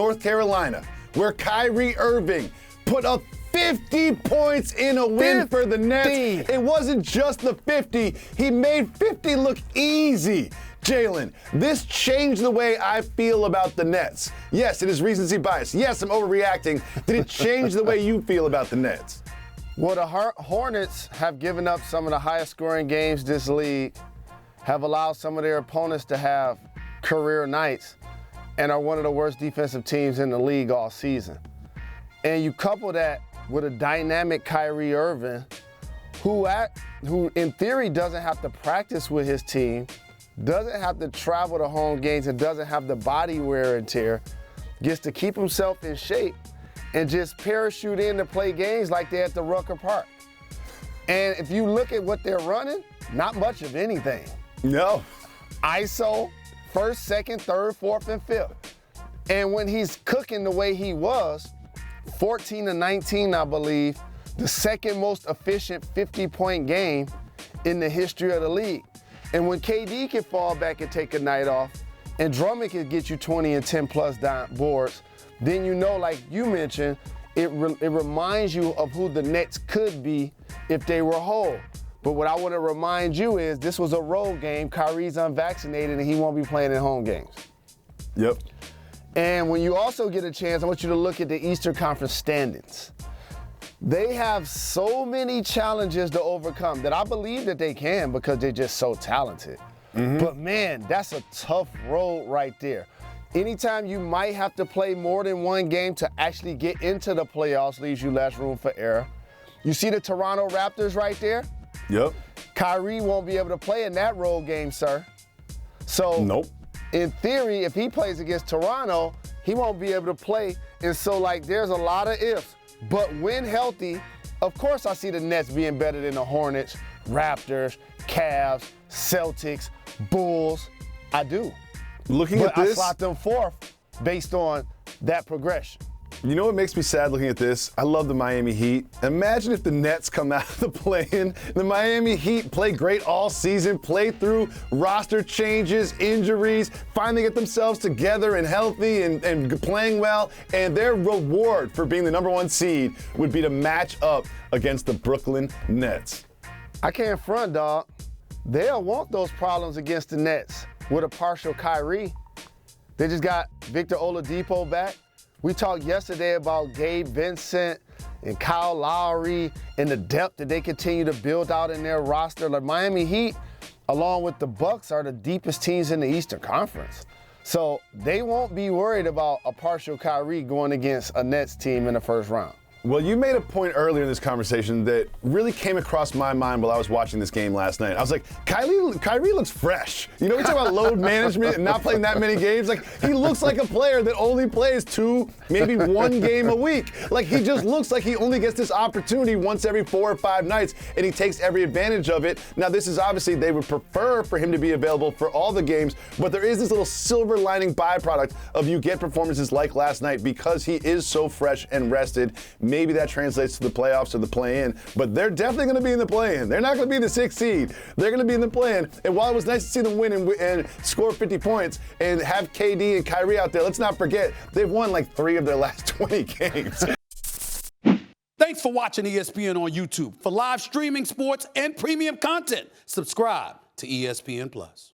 North Carolina, where Kyrie Irving put up 50 points in a win for the Nets. It wasn't just the 50. He made 50 look easy. Jalen, this changed the way I feel about the Nets. Yes, it is recency bias. Yes, I'm overreacting. Did it change the way you feel about the Nets? Well, the Hornets have given up some of the highest scoring games this league, have allowed some of their opponents to have career nights, and are one of the worst defensive teams in the league all season. And you couple that with a dynamic Kyrie Irving, who in theory doesn't have to practice with his team, doesn't have to travel to home games, and doesn't have the body wear and tear, gets to keep himself in shape and just parachute in to play games like they're at the Rucker Park. And if you look at what they're running, not much of anything. No. ISO, first, second, third, fourth, and fifth. And when he's cooking the way he was, 14-19, I believe, the second most efficient 50-point game in the history of the league. And when KD can fall back and take a night off, and Drummond can get you 20 and 10 plus boards, then you know, like you mentioned, it reminds you of who the Nets could be if they were whole. But what I want to remind you is this was a road game. Kyrie's unvaccinated, and he won't be playing in home games. Yep. And when you also get a chance, I want you to look at the Eastern Conference standings. They have so many challenges to overcome that I believe that they can because they're just so talented. But man, that's a tough road right there. Anytime you might have to play more than one game to actually get into the playoffs leaves you less room for error. You see the Toronto Raptors right there? Yep. Kyrie won't be able to play in that road game, sir. So nope. In theory, if he plays against Toronto, he won't be able to play. And so, like, there's a lot of ifs. But when healthy, of course I see the Nets being better than the Hornets, Raptors, Cavs, Celtics, Bulls. I do. Looking at this, I slot them fourth based on that progression. You know what makes me sad looking at this? I love the Miami Heat. Imagine if the Nets come out of the play-in. The Miami Heat play great all season, play through roster changes, injuries, finally get themselves together and healthy and playing well, and their reward for being the number one seed would be to match up against the Brooklyn Nets. I can't front, dog. They'll want those problems against the Nets with a partial Kyrie. They just got Victor Oladipo back. We talked yesterday about Gabe Vincent and Kyle Lowry and the depth that they continue to build out in their roster. Like Miami Heat, along with the Bucks, are the deepest teams in the Eastern Conference. So they won't be worried about a partial Kyrie going against a Nets team in the first round. Well, you made a point earlier in this conversation that really came across my mind while I was watching this game last night. I was like, Kyrie looks fresh. You know, we talk about load management and not playing that many games. Like, he looks like a player that only plays 2, maybe 1 game a week. Like, he just looks like he only gets this opportunity once every 4 or 5 nights, and he takes every advantage of it. Now, this is obviously, they would prefer for him to be available for all the games, but there is this little silver lining byproduct of you get performances like last night because he is so fresh and rested. Maybe that translates to the playoffs or the play-in, but they're definitely going to be in the play-in. They're not going to be the 6th seed. They're going to be in the play-in. And while it was nice to see them win and score 50 points and have KD and Kyrie out there, let's not forget, they've won like 3 of their last 20 games. Thanks for watching ESPN on YouTube. For live streaming, sports, and premium content, subscribe to ESPN+.